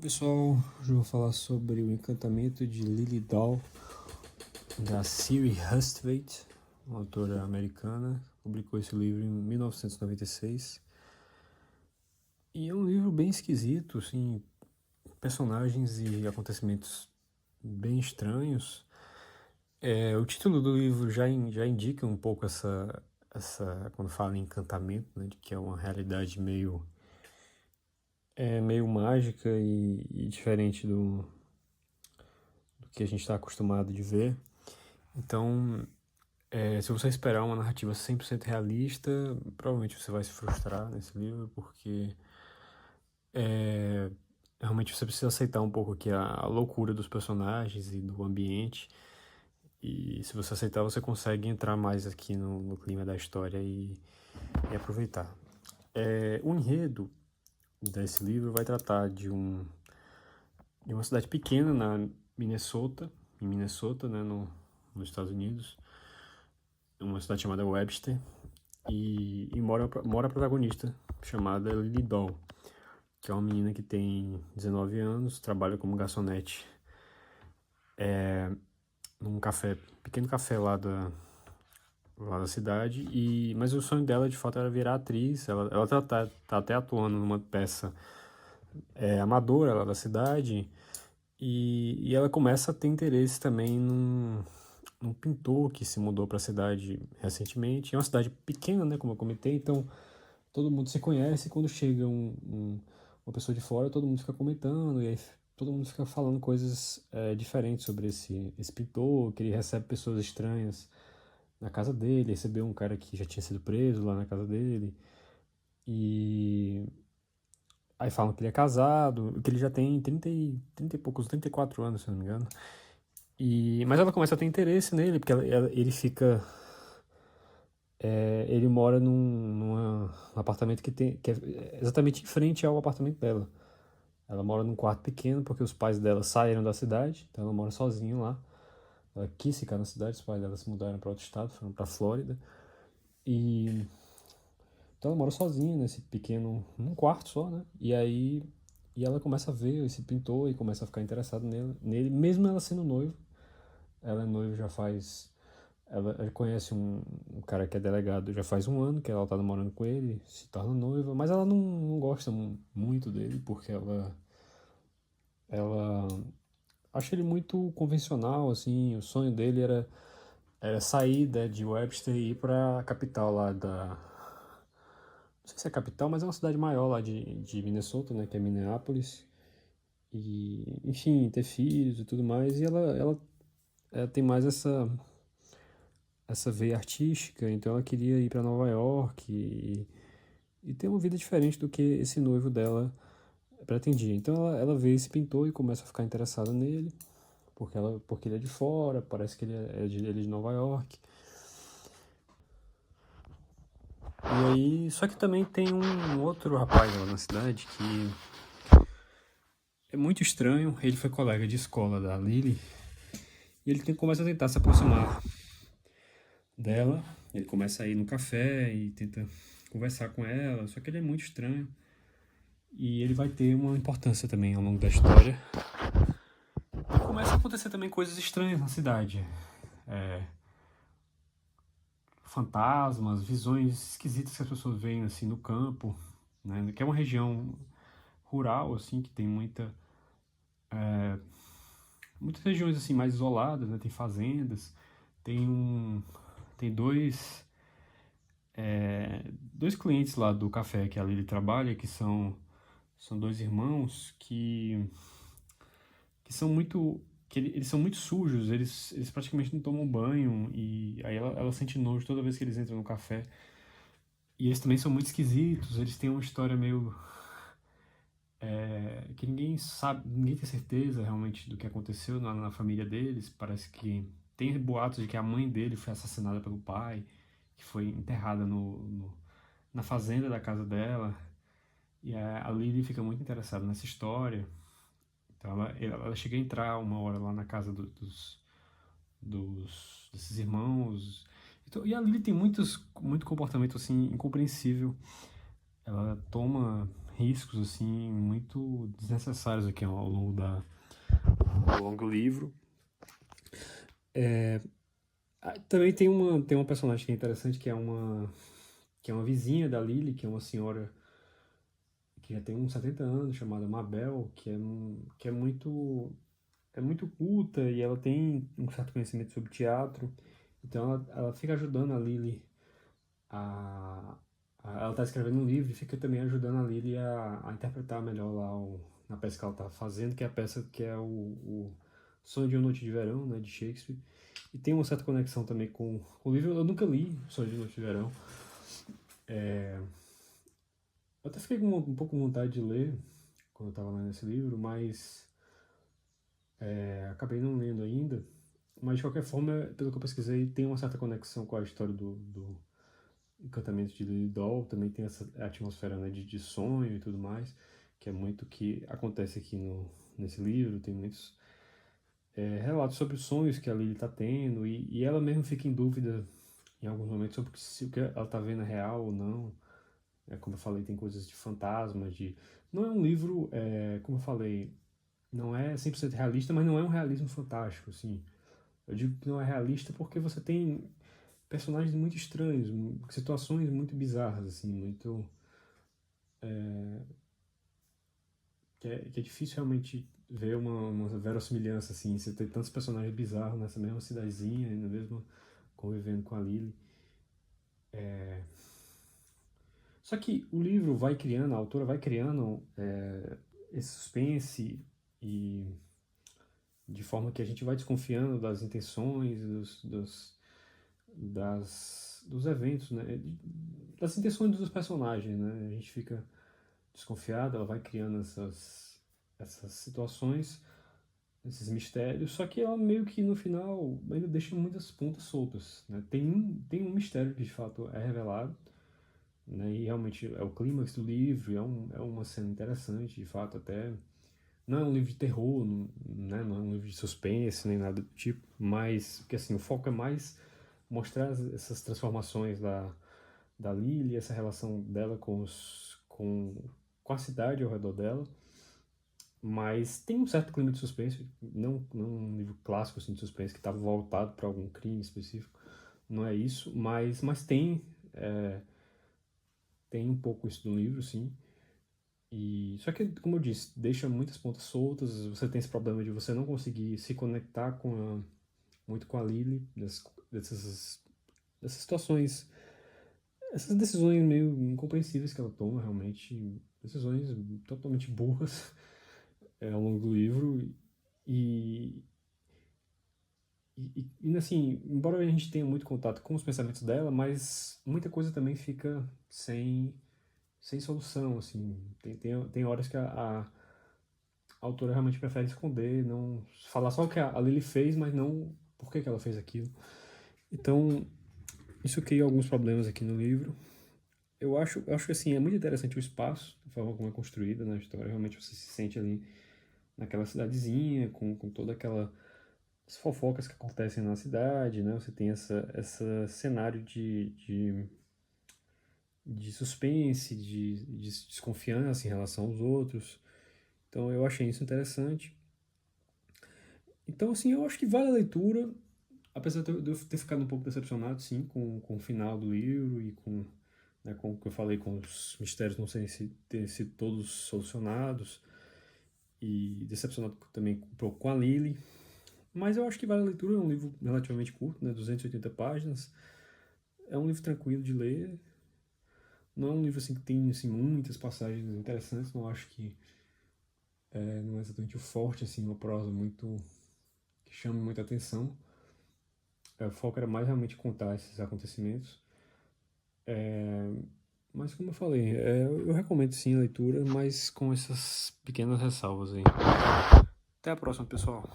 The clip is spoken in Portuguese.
Olá pessoal, hoje eu vou falar sobre o Encantamento de Lily Dall, da Siri Hustvedt, uma autora americana, publicou esse livro em 1996. E é um livro bem esquisito, assim, personagens e acontecimentos bem estranhos. O título do livro já indica um pouco quando fala em encantamento, né, de que é uma realidade meio mágica e diferente do que a gente está acostumado de ver. Então, se você esperar uma narrativa 100% realista, provavelmente você vai se frustrar nesse livro, porque realmente você precisa aceitar um pouco aqui a loucura dos personagens e do ambiente. E se você aceitar, você consegue entrar mais aqui no clima da história e aproveitar. O enredo desse livro vai tratar de uma cidade pequena na Minnesota, em Minnesota, né, nos Estados Unidos, uma cidade chamada Webster, e mora a protagonista, chamada Lily Dall, que é uma menina que tem 19 anos, trabalha como garçonete num pequeno café lá da cidade, mas o sonho dela de fato era virar atriz. Ela tá até atuando numa peça amadora lá da cidade, e ela começa a ter interesse também num pintor que se mudou para a cidade recentemente. É uma cidade pequena, né, como eu comentei, então todo mundo se conhece. Quando chega uma pessoa de fora, todo mundo fica comentando, e aí todo mundo fica falando coisas diferentes sobre esse pintor, que ele recebe pessoas estranhas na casa dele, recebeu um cara que já tinha sido preso lá na casa dele, e aí falam que ele é casado, que ele já tem 30 e poucos, 34 anos, se não me engano. Mas ela começa a ter interesse nele, porque ele fica. Ele mora num apartamento que é exatamente em frente ao apartamento dela. Ela mora num quarto pequeno porque os pais dela saíram da cidade, então ela mora sozinha lá. Ela quis ficar na cidade, os pais dela se mudaram para outro estado, foram para Flórida. E então ela mora sozinha num quarto só, né? E ela começa a ver esse pintor e começa a ficar interessada nele, mesmo ela sendo noiva. Ela é noiva já faz. Ela conhece um cara que é delegado já faz um ano que ela tá namorando com ele, se torna noiva, mas ela não gosta muito dele, porque ela acha ele muito convencional, assim. O sonho dele era sair, né, de Webster e ir pra capital lá não sei se é capital, mas é uma cidade maior lá de Minnesota, né, que é Minneapolis. E, enfim, ter filhos e tudo mais. E ela tem mais essa veia artística, então ela queria ir para Nova York e ter uma vida diferente do que esse noivo dela pretendia. Então ela vê esse pintor e começa a ficar interessada nele, porque ele é de fora, parece que ele é de Nova York. E aí, só que também tem um outro rapaz lá na cidade que é muito estranho. Ele foi colega de escola da Lily e ele começa a tentar se aproximar dela. Ele começa a ir no café e tenta conversar com ela, só que ele é muito estranho. E ele vai ter uma importância também ao longo da história. E começa a acontecer também coisas estranhas na cidade. Fantasmas, visões esquisitas que as pessoas veem assim no campo, né? Que é uma região rural, assim, que tem muitas regiões assim mais isoladas, né? Tem fazendas, tem dois clientes lá do café que a Lily trabalha, que são dois irmãos que são muito. Eles são muito sujos, eles praticamente não tomam banho, e aí ela sente nojo toda vez que eles entram no café. E eles também são muito esquisitos, eles têm uma história meio. Que ninguém sabe, ninguém tem certeza realmente do que aconteceu na família deles. Parece que tem boatos de que a mãe dele foi assassinada pelo pai, que foi enterrada na fazenda da casa dela. E a Lily fica muito interessada nessa história. Então ela chega a entrar uma hora lá na casa desses irmãos. Então, e a Lily tem muito comportamento assim incompreensível. Ela toma riscos, assim, muito desnecessários aqui ao longo ao longo do livro. Também tem uma personagem que é interessante, que é uma vizinha da Lily, que é uma senhora que já tem uns 70 anos, chamada Mabel, que é muito culta e ela tem um certo conhecimento sobre teatro. Então ela fica ajudando a Lily a, ela está escrevendo um livro e fica também ajudando a Lily a interpretar melhor lá na peça que ela está fazendo, que é a peça que é o Sonho de uma Noite de Verão, né, de Shakespeare. E tem uma certa conexão também com o livro. Eu nunca li Sonho de uma Noite de Verão. Eu até fiquei com um pouco com vontade de ler quando eu estava lendo esse livro, mas acabei não lendo ainda. Mas de qualquer forma, pelo que eu pesquisei, tem uma certa conexão com a história do Encantamento de Lily Doll. Também tem essa atmosfera, né, de sonho e tudo mais, que é muito que acontece aqui nesse livro. Tem muitos relatos sobre os sonhos que a Lily está tendo, e ela mesmo fica em dúvida em alguns momentos sobre se o que ela está vendo é real ou não. Como eu falei, tem coisas de fantasmas, Não é um livro, como eu falei, não é 100% realista, mas não é um realismo fantástico, assim. Eu digo que não é realista porque você tem personagens muito estranhos, situações muito bizarras, assim, muito... que é difícil realmente ver uma verossimilhança, assim, você ter tantos personagens bizarros nessa mesma cidadezinha, no mesmo convivendo com a Lily. Só que o livro vai criando, a autora vai criando esse suspense, e de forma que a gente vai desconfiando das intenções, dos eventos, né? Das intenções dos personagens, né? A gente fica desconfiado, ela vai criando essas situações, esses mistérios, só que ela meio que no final ainda deixa muitas pontas soltas, né? Tem um mistério que de fato é revelado, né? E realmente é o clímax do livro, é uma cena interessante, de fato, até. Não é um livro de terror, né? Não é um livro de suspense, nem nada do tipo, mas porque assim, o foco é mais mostrar essas transformações da Lily, essa relação dela com a cidade ao redor dela. Mas tem um certo clima de suspense, não um livro clássico assim, de suspense que está voltado para algum crime específico, não é isso, mas tem um pouco isso do livro, sim. Só que, como eu disse, deixa muitas pontas soltas. Você tem esse problema de você não conseguir se conectar muito com a Lily, dessas situações, essas decisões meio incompreensíveis que ela toma, realmente, decisões totalmente burras ao longo do livro. E, assim, embora a gente tenha muito contato com os pensamentos dela, mas muita coisa também fica sem solução, assim. Tem horas que a autora realmente prefere esconder, não falar só o que a Lily fez, mas não por que ela fez aquilo. Então, isso cria alguns problemas aqui no livro. Eu acho que assim, é muito interessante o espaço, a forma como é construída na história. Realmente você se sente ali naquela cidadezinha, com toda aquela as fofocas que acontecem na cidade, né? Você tem essa cenário de suspense, de desconfiança em relação aos outros. Então eu achei isso interessante. Então, assim, eu acho que vale a leitura, apesar de eu ter ficado um pouco decepcionado, sim, com o final do livro e com o que eu falei, com os mistérios não terem sido todos solucionados, e decepcionado também um pouco com a Lily. Mas eu acho que vale a leitura, é um livro relativamente curto, né, 280 páginas. É um livro tranquilo de ler. Não é um livro assim que tem assim, muitas passagens interessantes, não acho que não é exatamente o forte, assim, uma prosa muito que chama muita atenção. O foco era mais realmente contar esses acontecimentos. Mas como eu falei, eu recomendo sim a leitura, mas com essas pequenas ressalvas aí. Até a próxima, pessoal.